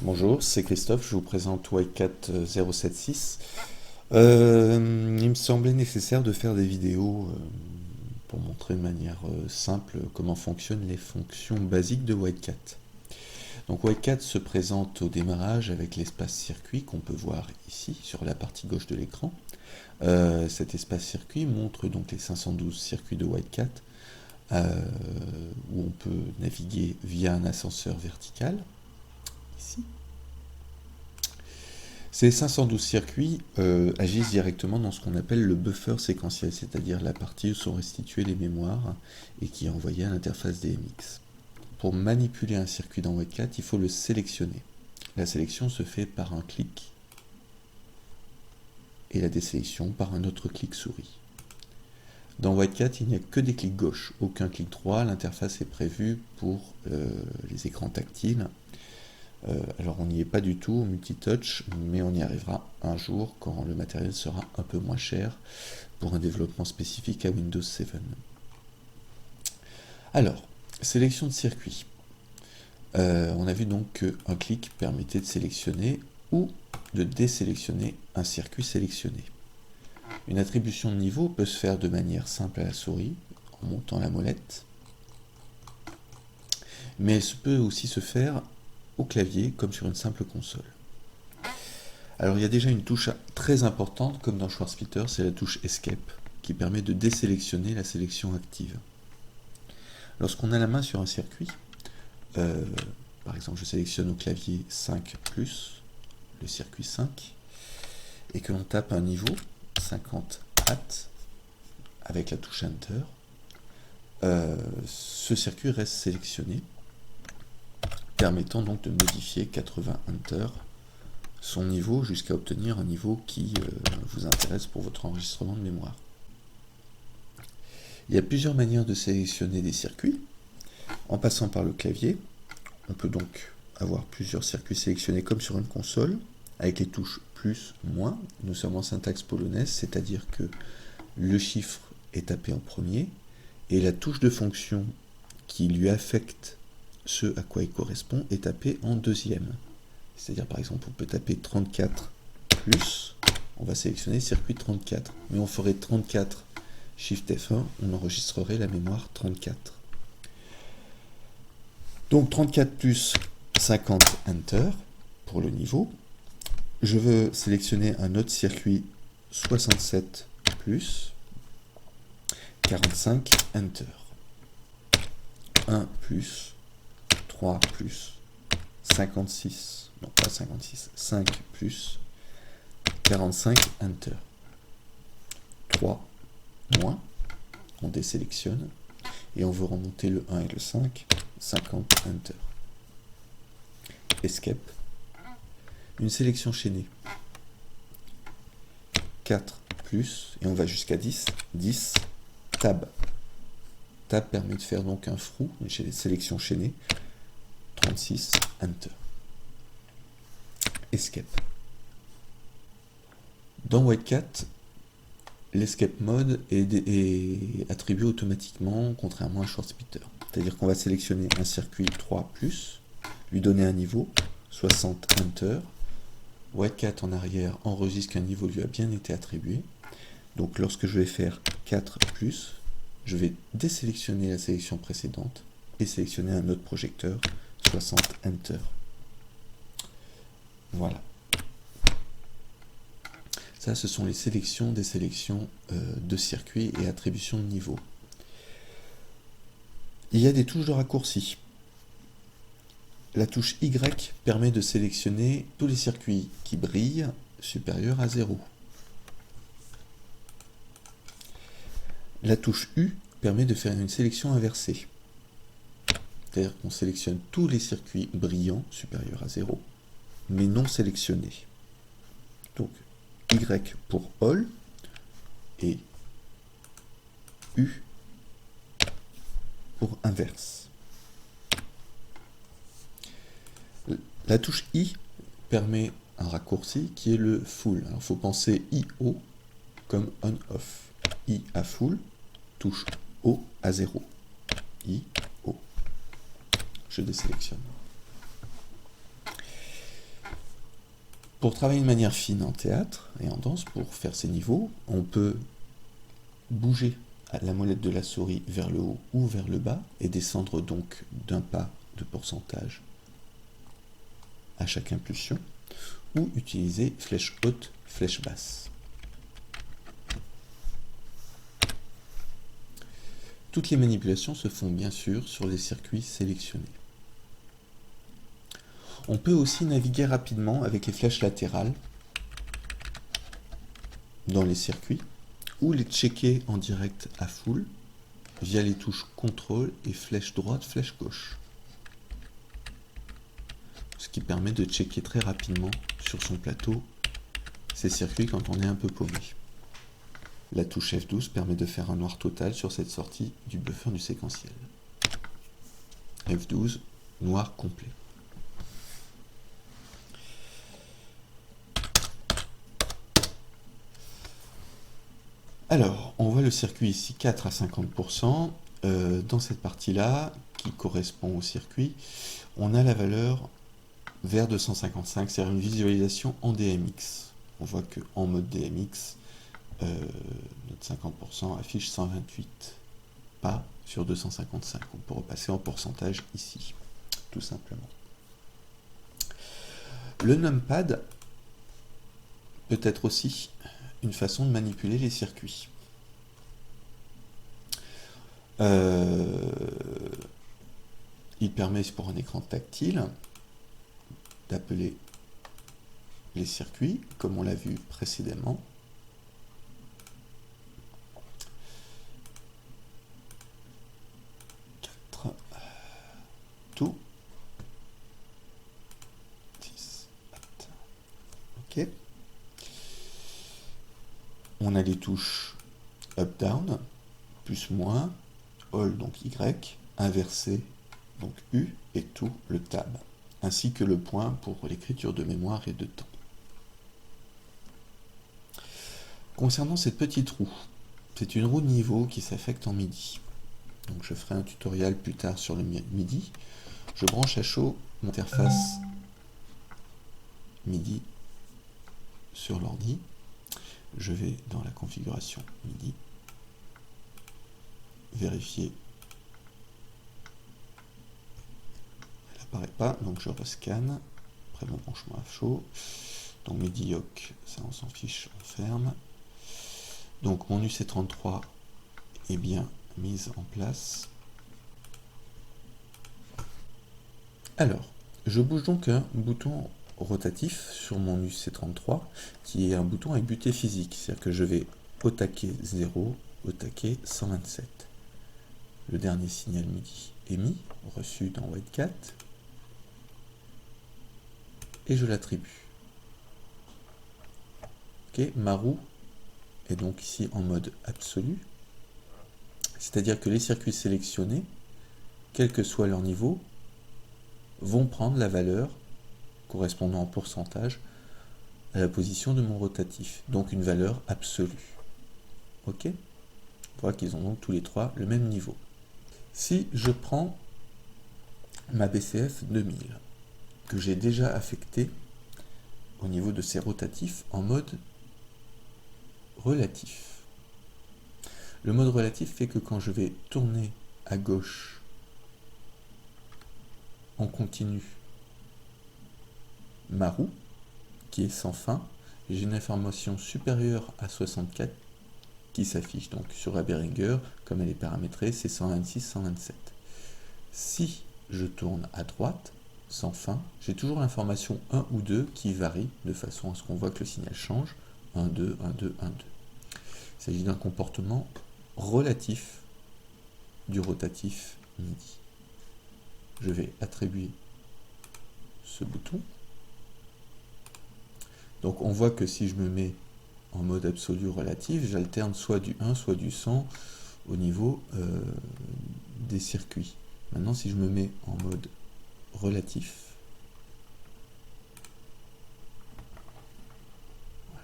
Bonjour, c'est Christophe, je vous présente Whitecat 076. Il me semblait nécessaire de faire des vidéos pour montrer de manière simple comment fonctionnent les fonctions basiques de Whitecat. Donc Whitecat se présente au démarrage avec l'espace circuit qu'on peut voir ici sur la partie gauche de l'écran. Cet espace circuit montre donc les 512 circuits de Whitecat où on peut naviguer via un ascenseur vertical. Ici. Ces 512 circuits agissent directement dans ce qu'on appelle le buffer séquentiel, c'est-à-dire la partie où sont restituées les mémoires et qui est envoyée à l'interface DMX. Pour manipuler un circuit dans Whitecat, il faut le sélectionner. La sélection se fait par un clic et la désélection par un autre clic souris. Dans Whitecat, il n'y a que des clics gauche, aucun clic droit. L'interface est prévue pour les écrans tactiles. Alors on n'y est pas du tout au multitouch, mais on y arrivera un jour quand le matériel sera un peu moins cher pour un développement spécifique à Windows 7. Alors, sélection de circuit. On a vu donc qu'un clic permettait de sélectionner ou de désélectionner un circuit sélectionné. Une attribution de niveau peut se faire de manière simple à la souris, en montant la molette, mais elle peut aussi se faire au clavier comme sur une simple console. Alors il y a déjà une touche très importante comme dans Schwarzpeter, c'est la touche Escape qui permet de désélectionner la sélection active. Lorsqu'on a la main sur un circuit, par exemple je sélectionne au clavier 5+, le circuit 5, et que l'on tape un niveau 50 at avec la touche Enter, ce circuit reste sélectionné, permettant donc de modifier 80 Enter son niveau jusqu'à obtenir un niveau qui vous intéresse pour votre enregistrement de mémoire. Il y a plusieurs manières de sélectionner des circuits. En passant par le clavier, on peut donc avoir plusieurs circuits sélectionnés comme sur une console, avec les touches plus, moins. Nous sommes en syntaxe polonaise, c'est-à-dire que le chiffre est tapé en premier, et la touche de fonction qui lui affecte ce à quoi il correspond est tapé en deuxième. C'est-à-dire par exemple on peut taper 34 plus, on va sélectionner circuit 34, mais on ferait 34 Shift F1, on enregistrerait la mémoire 34. Donc 34 plus 50 Enter pour le niveau. Je veux sélectionner un autre circuit 67 plus 45 Enter. 1 plus 3 plus 56, non pas 56, 5 plus 45 Enter. 3 moins, on désélectionne, et on veut remonter le 1 et le 5, 50 Enter. Escape. Une sélection chaînée. 4 plus, et on va jusqu'à 10, 10, Tab. Tab permet de faire donc un frou, une sélection chaînée, 36, Enter. Escape. Dans Whitecat, l'escape mode est attribué automatiquement, contrairement à Schwarzpeter. C'est-à-dire qu'on va sélectionner un circuit 3+, lui donner un niveau, 60 Enter. Whitecat en arrière enregistre qu'un niveau lui a bien été attribué. Donc lorsque je vais faire 4+, je vais désélectionner la sélection précédente et sélectionner un autre projecteur, 60 Enter. Voilà. Ça, ce sont les sélections des sélections de circuits et attribution de niveau. Il y a des touches de raccourci. La touche Y permet de sélectionner tous les circuits qui brillent supérieurs à 0. La touche U permet de faire une sélection inversée. C'est-à-dire qu'on sélectionne tous les circuits brillants supérieurs à 0, mais non sélectionnés. Donc, Y pour All et U pour inverse. La touche I permet un raccourci qui est le full. Alors, il faut penser IO comme on-off. I à full, touche O à 0. I, O. Je désélectionne. Pour travailler de manière fine en théâtre et en danse, pour faire ces niveaux, on peut bouger la molette de la souris vers le haut ou vers le bas et descendre donc d'un pas de pourcentage à chaque impulsion, ou utiliser flèche haute, flèche basse. Toutes les manipulations se font bien sûr sur les circuits sélectionnés. On peut aussi naviguer rapidement avec les flèches latérales dans les circuits, ou les checker en direct à full via les touches CTRL et flèche droite, flèche gauche. Ce qui permet de checker très rapidement sur son plateau ces circuits quand on est un peu paumé. La touche F12 permet de faire un noir total sur cette sortie du buffer du séquentiel. F12, noir complet. Alors, on voit le circuit ici 4 à 50%. Dans cette partie-là, qui correspond au circuit, on a la valeur vers 255, c'est-à-dire une visualisation en DMX. On voit qu'en mode DMX, notre 50% affiche 128, pas sur 255. On peut repasser en pourcentage ici, tout simplement. Le numpad peut être aussi une façon de manipuler les circuits. Il permet, pour un écran tactile, d'appeler les circuits, comme on l'a vu précédemment. Tout. 6. Ok. On a les touches up down, plus moins, all donc Y, inversé donc U et tout le tab, ainsi que le point pour l'écriture de mémoire et de temps. Concernant cette petite roue, c'est une roue de niveau qui s'affecte en MIDI. Donc je ferai un tutoriel plus tard sur le MIDI. Je branche à chaud mon interface MIDI sur l'ordi. Je vais dans la configuration MIDI, vérifier. Elle n'apparaît pas, donc je rescanne. Après mon branchement à chaud. Donc MIDI yoke, ça on s'en fiche, on ferme. Donc mon UC33 est bien mise en place. Alors, je bouge donc un bouton rotatif sur mon UC33 qui est un bouton avec butée physique, c'est-à-dire que je vais au taquet 0, au taquet 127. Le dernier signal MIDI émis, reçu dans WideCat, et je l'attribue. Ok, ma roue est donc ici en mode absolu, c'est-à-dire que les circuits sélectionnés, quel que soit leur niveau, vont prendre la valeur correspondant en pourcentage à la position de mon rotatif, donc une valeur absolue. Ok? On voit qu'ils ont donc tous les trois le même niveau. Si je prends ma BCF 2000, que j'ai déjà affectée au niveau de ses rotatifs en mode relatif. Le mode relatif fait que quand je vais tourner à gauche en continu ma roue, qui est sans fin, j'ai une information supérieure à 64 qui s'affiche donc sur la Behringer, comme elle est paramétrée, c'est 126, 127. Si je tourne à droite, sans fin, j'ai toujours l'information 1 ou 2 qui varie de façon à ce qu'on voit que le signal change, 1, 2, 1, 2, 1, 2. Il s'agit d'un comportement relatif du rotatif MIDI. Je vais attribuer ce bouton. Donc on voit que si je me mets en mode absolu relatif, j'alterne soit du 1, soit du 100 au niveau des circuits. Maintenant, si je me mets en mode relatif,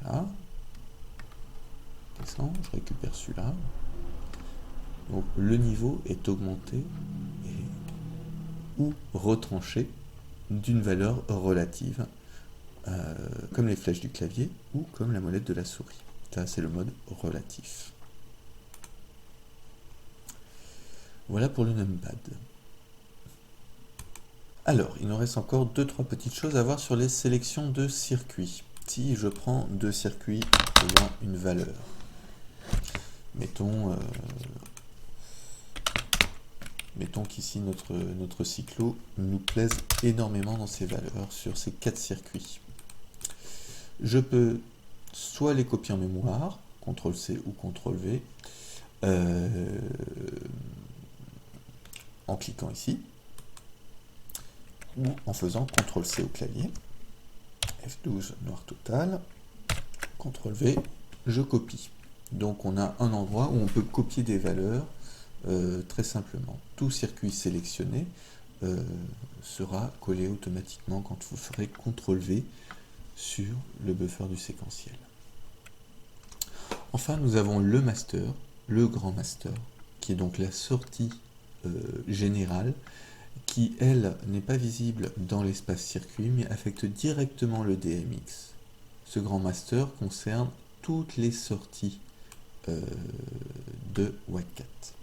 voilà, descend, je récupère celui-là. Donc le niveau est augmenté ou retranché d'une valeur relative comme les flèches du clavier ou comme la molette de la souris. Ça, c'est le mode relatif. Voilà pour le numpad. Alors, il nous reste encore 2-3 petites choses à voir sur les sélections de circuits. Si je prends deux circuits ayant une valeur, mettons qu'ici notre cyclo nous plaise énormément dans ses valeurs sur ces 4 circuits. Je peux soit les copier en mémoire, CTRL-C ou CTRL-V, en cliquant ici, ou en faisant CTRL-C au clavier, F12 noir total, CTRL-V, je copie. Donc on a un endroit où on peut copier des valeurs très simplement. Tout circuit sélectionné sera collé automatiquement quand vous ferez CTRL-V sur le buffer du séquentiel. Enfin, nous avons le master, le grand master, qui est donc la sortie générale, qui, elle, n'est pas visible dans l'espace circuit, mais affecte directement le DMX. Ce grand master concerne toutes les sorties de WAC4.